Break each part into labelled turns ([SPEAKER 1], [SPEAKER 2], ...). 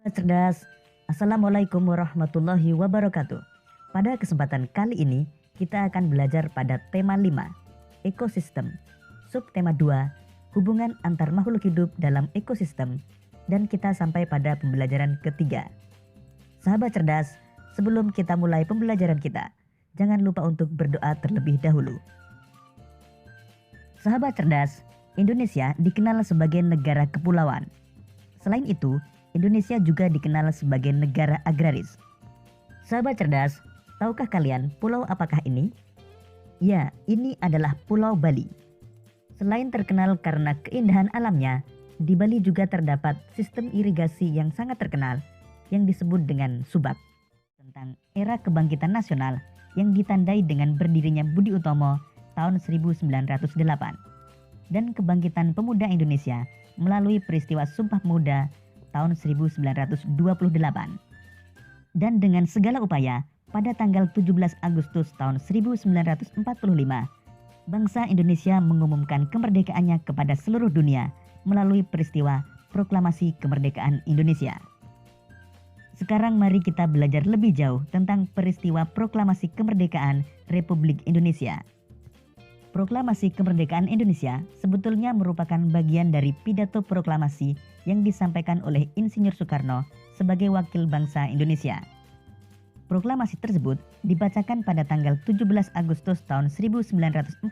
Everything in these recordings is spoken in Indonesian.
[SPEAKER 1] Cerdas. Assalamualaikum warahmatullahi wabarakatuh. Pada kesempatan kali ini, kita akan belajar pada tema 5, ekosistem. Subtema 2, hubungan antar makhluk hidup dalam ekosistem. Dan kita sampai pada pembelajaran ketiga. Sahabat cerdas, sebelum kita mulai pembelajaran kita, jangan lupa untuk berdoa terlebih dahulu. Sahabat cerdas, Indonesia dikenal sebagai negara kepulauan. Selain itu, Indonesia juga dikenal sebagai negara agraris. Sahabat cerdas, tahukah kalian pulau apakah ini? Ya, ini adalah Pulau Bali. Selain terkenal karena keindahan alamnya, di Bali juga terdapat sistem irigasi yang sangat terkenal yang disebut dengan Subak. Tentang era kebangkitan nasional yang ditandai dengan berdirinya Budi Utomo tahun 1908 dan kebangkitan pemuda Indonesia melalui peristiwa Sumpah Pemuda tahun 1928. Dan dengan segala upaya, pada tanggal 17 Agustus tahun 1945, bangsa Indonesia mengumumkan kemerdekaannya kepada seluruh dunia melalui peristiwa Proklamasi Kemerdekaan Indonesia. Sekarang mari kita belajar lebih jauh tentang peristiwa Proklamasi Kemerdekaan Republik Indonesia. Proklamasi Kemerdekaan Indonesia sebetulnya merupakan bagian dari pidato proklamasi yang disampaikan oleh Insinyur Soekarno sebagai wakil bangsa Indonesia. Proklamasi tersebut dibacakan pada tanggal 17 Agustus tahun 1945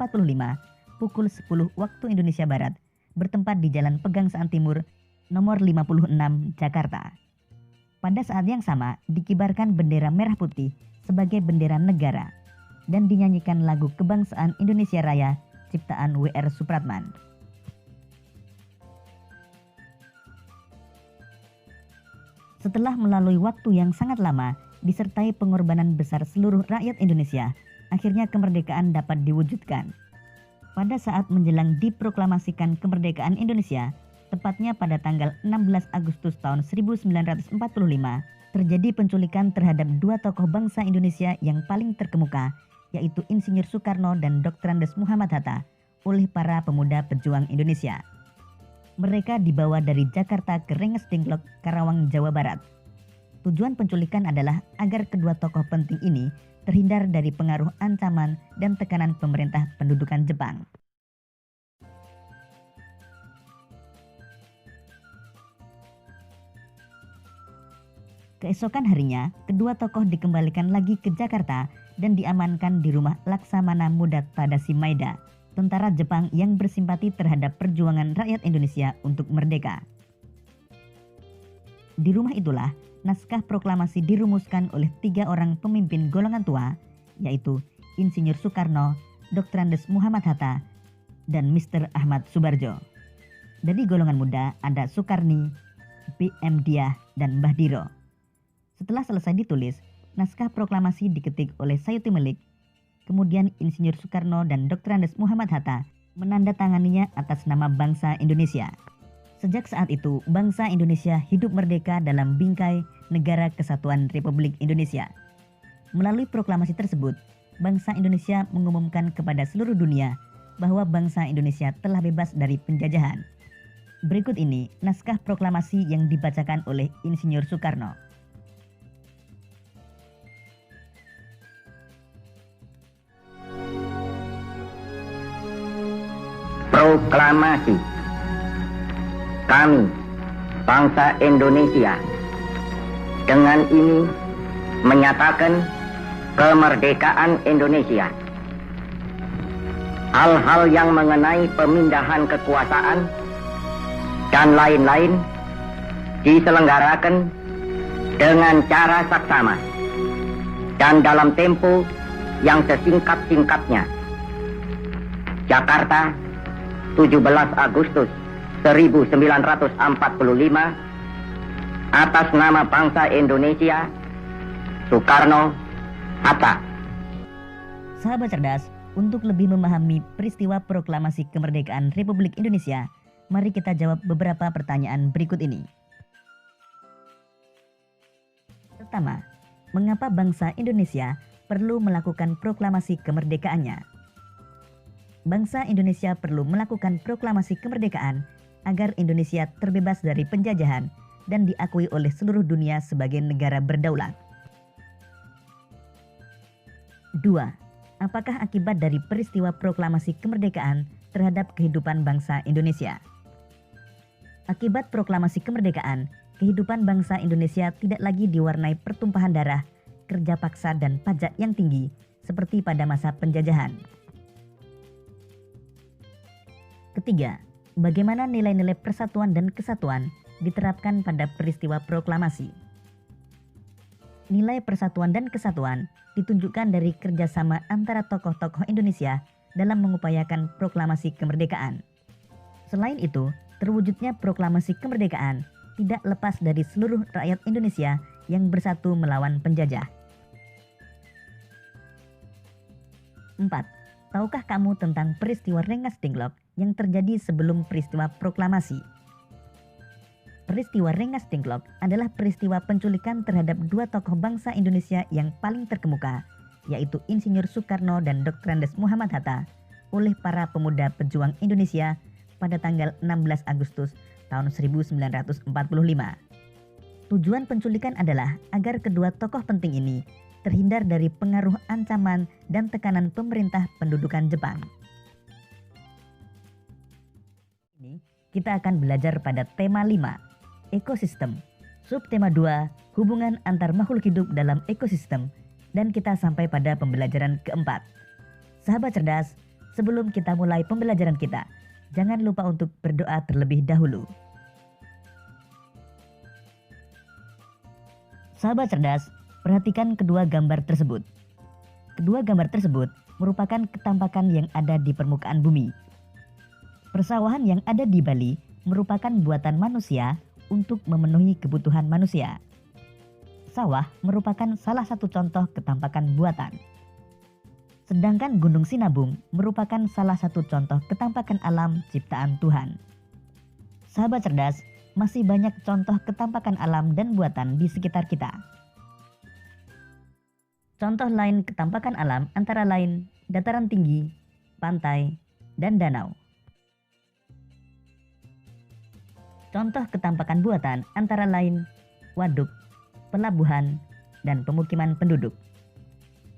[SPEAKER 1] pukul 10 waktu Indonesia Barat, bertempat di Jalan Pegangsaan Timur nomor 56 Jakarta. Pada saat yang sama dikibarkan bendera merah putih sebagai bendera negara dan dinyanyikan lagu kebangsaan Indonesia Raya ciptaan W.R. Supratman. Setelah melalui waktu yang sangat lama disertai pengorbanan besar seluruh rakyat Indonesia, akhirnya kemerdekaan dapat diwujudkan. Pada saat menjelang diproklamasikan kemerdekaan Indonesia, tepatnya pada tanggal 16 Agustus tahun 1945, terjadi penculikan terhadap dua tokoh bangsa Indonesia yang paling terkemuka, yaitu Insinyur Soekarno dan Dr. Andes Muhammad Hatta, oleh para pemuda pejuang Indonesia. Mereka dibawa dari Jakarta ke Rengas Dengklok, Karawang, Jawa Barat. Tujuan penculikan adalah agar kedua tokoh penting ini terhindar dari pengaruh ancaman dan tekanan pemerintah pendudukan Jepang. Keesokan harinya, kedua tokoh dikembalikan lagi ke Jakarta dan diamankan di rumah Laksamana Muda Tadashi Maeda, tentara Jepang yang bersimpati terhadap perjuangan rakyat Indonesia untuk merdeka. Di rumah itulah naskah proklamasi dirumuskan oleh 3 orang pemimpin golongan tua, yaitu Insinyur Soekarno, Dr. Andes Muhammad Hatta, dan Mr. Ahmad Subarjo. Dari golongan muda ada Soekarni, B.M. Diah, dan Mbah Diro. Setelah selesai ditulis, naskah proklamasi diketik oleh Sayuti Melik. Kemudian Insinyur Soekarno dan Dr. Andes Muhammad Hatta menandatanganinya atas nama bangsa Indonesia. Sejak saat itu, bangsa Indonesia hidup merdeka dalam bingkai Negara Kesatuan Republik Indonesia. Melalui proklamasi tersebut, bangsa Indonesia mengumumkan kepada seluruh dunia bahwa bangsa Indonesia telah bebas dari penjajahan. Berikut ini naskah proklamasi yang dibacakan oleh Insinyur Soekarno.
[SPEAKER 2] Proklamasi. Kami, bangsa Indonesia, dengan ini menyatakan kemerdekaan Indonesia. Hal-hal yang mengenai pemindahan kekuasaan dan lain-lain diselenggarakan dengan cara saksama dan dalam tempo yang sesingkat-singkatnya. Jakarta, 17 Agustus 1945, atas nama bangsa Indonesia, Soekarno, Hatta.
[SPEAKER 1] Sahabat cerdas, untuk lebih memahami peristiwa proklamasi kemerdekaan Republik Indonesia, mari kita jawab beberapa pertanyaan berikut ini. Pertama, mengapa bangsa Indonesia perlu melakukan proklamasi kemerdekaannya? Bangsa Indonesia perlu melakukan proklamasi kemerdekaan agar Indonesia terbebas dari penjajahan dan diakui oleh seluruh dunia sebagai negara berdaulat. 2. Apakah akibat dari peristiwa proklamasi kemerdekaan terhadap kehidupan bangsa Indonesia? Akibat proklamasi kemerdekaan, kehidupan bangsa Indonesia tidak lagi diwarnai pertumpahan darah, kerja paksa dan pajak yang tinggi seperti pada masa penjajahan. Ketiga, bagaimana nilai-nilai persatuan dan kesatuan diterapkan pada peristiwa proklamasi? Nilai persatuan dan kesatuan ditunjukkan dari kerjasama antara tokoh-tokoh Indonesia dalam mengupayakan proklamasi kemerdekaan. Selain itu, terwujudnya proklamasi kemerdekaan tidak lepas dari seluruh rakyat Indonesia yang bersatu melawan penjajah. 4. Tahukah kamu tentang peristiwa Rengas Dengklok yang terjadi sebelum peristiwa proklamasi? Peristiwa Rengas Dengklok adalah peristiwa penculikan terhadap dua tokoh bangsa Indonesia yang paling terkemuka, yaitu Insinyur Soekarno dan Dr. Andes Muhammad Hatta, oleh para pemuda pejuang Indonesia pada tanggal 16 Agustus tahun 1945. Tujuan penculikan adalah agar kedua tokoh penting ini terhindar dari pengaruh ancaman dan tekanan pemerintah pendudukan Jepang. Ini kita akan belajar pada tema 5, ekosistem. Subtema 2, hubungan antar makhluk hidup dalam ekosistem, dan kita sampai pada pembelajaran keempat. Sahabat cerdas, sebelum kita mulai pembelajaran kita, jangan lupa untuk berdoa terlebih dahulu. Sahabat cerdas, perhatikan kedua gambar tersebut. Kedua gambar tersebut merupakan ketampakan yang ada di permukaan bumi. Persawahan yang ada di Bali merupakan buatan manusia untuk memenuhi kebutuhan manusia. Sawah merupakan salah satu contoh ketampakan buatan. Sedangkan Gunung Sinabung merupakan salah satu contoh ketampakan alam ciptaan Tuhan. Sahabat cerdas, masih banyak contoh ketampakan alam dan buatan di sekitar kita. Contoh lain ketampakan alam antara lain dataran tinggi, pantai, dan danau. Contoh ketampakan buatan antara lain waduk, pelabuhan, dan pemukiman penduduk.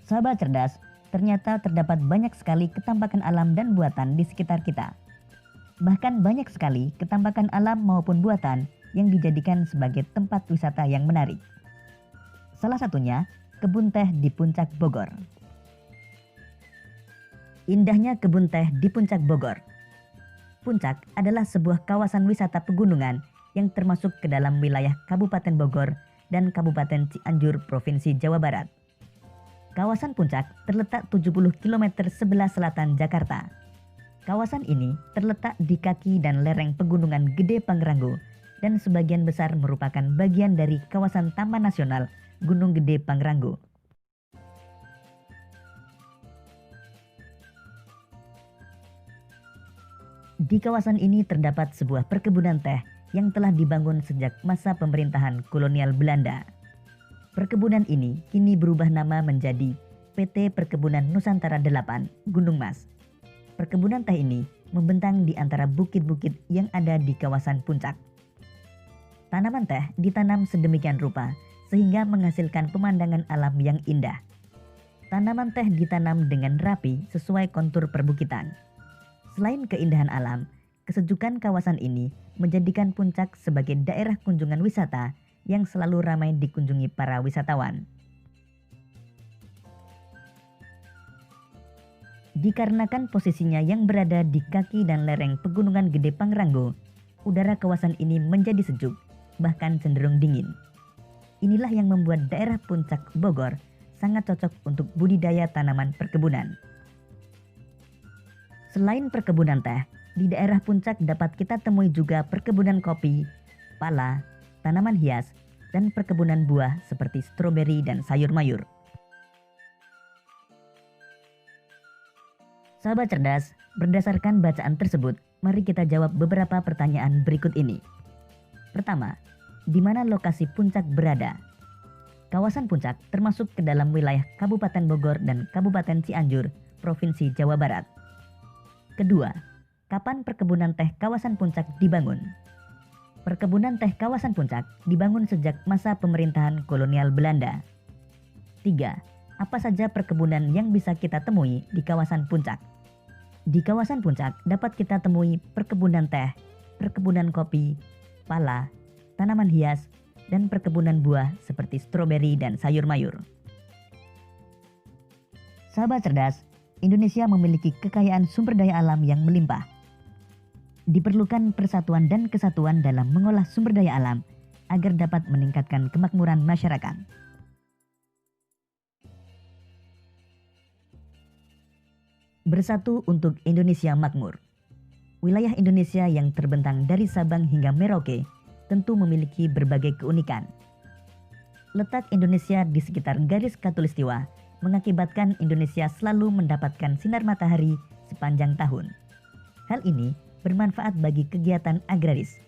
[SPEAKER 1] Sahabat cerdas, ternyata terdapat banyak sekali ketampakan alam dan buatan di sekitar kita. Bahkan banyak sekali ketampakan alam maupun buatan yang dijadikan sebagai tempat wisata yang menarik. Salah satunya kebun teh di Puncak Bogor. Indahnya kebun teh di Puncak Bogor. Puncak adalah sebuah kawasan wisata pegunungan yang termasuk ke dalam wilayah Kabupaten Bogor dan Kabupaten Cianjur, Provinsi Jawa Barat. Kawasan Puncak terletak 70 km sebelah selatan Jakarta. Kawasan ini terletak di kaki dan lereng pegunungan Gede Pangrango dan sebagian besar merupakan bagian dari kawasan Taman Nasional Gunung Gede Pangrango. Di kawasan ini terdapat sebuah perkebunan teh yang telah dibangun sejak masa pemerintahan kolonial Belanda. Perkebunan ini kini berubah nama menjadi PT Perkebunan Nusantara 8 Gunung Mas. Perkebunan teh ini membentang di antara bukit-bukit yang ada di kawasan puncak. Tanaman teh ditanam sedemikian rupa sehingga menghasilkan pemandangan alam yang indah. Tanaman teh ditanam dengan rapi sesuai kontur perbukitan. Selain keindahan alam, kesejukan kawasan ini menjadikan puncak sebagai daerah kunjungan wisata yang selalu ramai dikunjungi para wisatawan. Dikarenakan posisinya yang berada di kaki dan lereng pegunungan Gede Pangrango, udara kawasan ini menjadi sejuk, bahkan cenderung dingin. Inilah yang membuat daerah Puncak Bogor sangat cocok untuk budidaya tanaman perkebunan. Selain perkebunan teh, di daerah puncak dapat kita temui juga perkebunan kopi, pala, tanaman hias, dan perkebunan buah seperti stroberi dan sayur mayur. Sahabat cerdas, berdasarkan bacaan tersebut, mari kita jawab beberapa pertanyaan berikut ini. Pertama, di mana lokasi puncak berada? Kawasan puncak termasuk ke dalam wilayah Kabupaten Bogor dan Kabupaten Cianjur, Provinsi Jawa Barat. Kedua, kapan perkebunan teh kawasan puncak dibangun? Perkebunan teh kawasan Puncak dibangun sejak masa pemerintahan kolonial Belanda. 3. Apa saja perkebunan yang bisa kita temui di kawasan Puncak? Di kawasan Puncak dapat kita temui perkebunan teh, perkebunan kopi, pala, tanaman hias, dan perkebunan buah seperti stroberi dan sayur mayur. Sahabat cerdas, Indonesia memiliki kekayaan sumber daya alam yang melimpah. Diperlukan persatuan dan kesatuan dalam mengolah sumber daya alam agar dapat meningkatkan kemakmuran masyarakat. Bersatu untuk Indonesia makmur. Wilayah Indonesia yang terbentang dari Sabang hingga Merauke tentu memiliki berbagai keunikan. Letak Indonesia di sekitar garis khatulistiwa mengakibatkan Indonesia selalu mendapatkan sinar matahari sepanjang tahun. Hal ini bermanfaat bagi kegiatan agraris,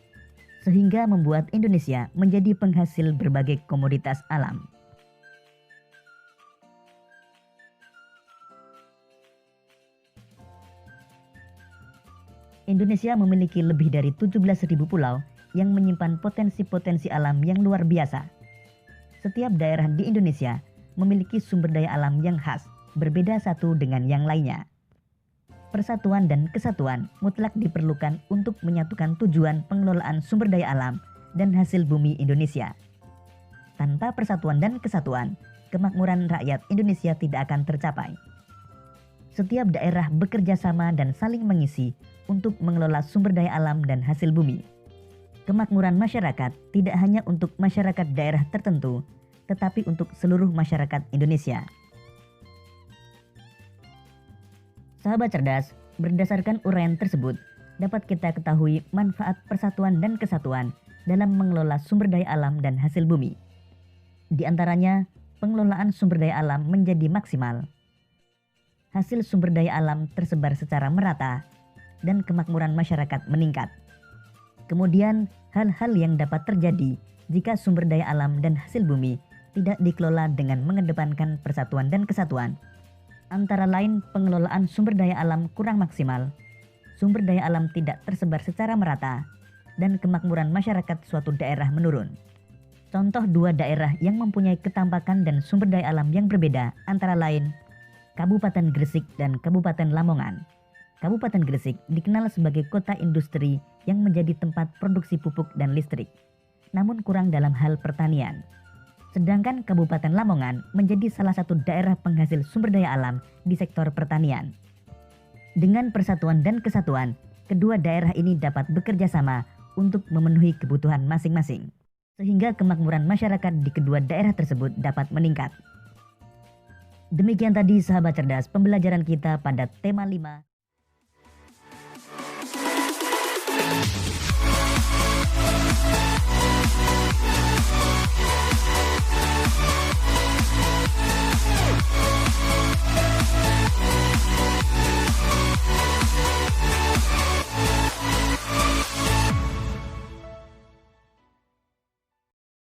[SPEAKER 1] sehingga membuat Indonesia menjadi penghasil berbagai komoditas alam. Indonesia memiliki lebih dari 17.000 pulau yang menyimpan potensi-potensi alam yang luar biasa. Setiap daerah di Indonesia memiliki sumber daya alam yang khas, berbeda satu dengan yang lainnya. Persatuan dan kesatuan mutlak diperlukan untuk menyatukan tujuan pengelolaan sumber daya alam dan hasil bumi Indonesia. Tanpa persatuan dan kesatuan, kemakmuran rakyat Indonesia tidak akan tercapai. Setiap daerah bekerja sama dan saling mengisi untuk mengelola sumber daya alam dan hasil bumi. Kemakmuran masyarakat tidak hanya untuk masyarakat daerah tertentu, tetapi untuk seluruh masyarakat Indonesia. Sahabat cerdas, berdasarkan uraian tersebut, dapat kita ketahui manfaat persatuan dan kesatuan dalam mengelola sumber daya alam dan hasil bumi. Di antaranya, pengelolaan sumber daya alam menjadi maksimal. Hasil sumber daya alam tersebar secara merata dan kemakmuran masyarakat meningkat. Kemudian, hal-hal yang dapat terjadi jika sumber daya alam dan hasil bumi tidak dikelola dengan mengedepankan persatuan dan kesatuan. Antara lain pengelolaan sumber daya alam kurang maksimal, sumber daya alam tidak tersebar secara merata, dan kemakmuran masyarakat suatu daerah menurun. Contoh dua daerah yang mempunyai ketampakan dan sumber daya alam yang berbeda antara lain Kabupaten Gresik dan Kabupaten Lamongan. Kabupaten Gresik dikenal sebagai kota industri yang menjadi tempat produksi pupuk dan listrik, namun kurang dalam hal pertanian. Sedangkan Kabupaten Lamongan menjadi salah satu daerah penghasil sumber daya alam di sektor pertanian. Dengan persatuan dan kesatuan, kedua daerah ini dapat bekerja sama untuk memenuhi kebutuhan masing-masing, sehingga kemakmuran masyarakat di kedua daerah tersebut dapat meningkat. Demikian tadi sahabat cerdas pembelajaran kita pada tema 5.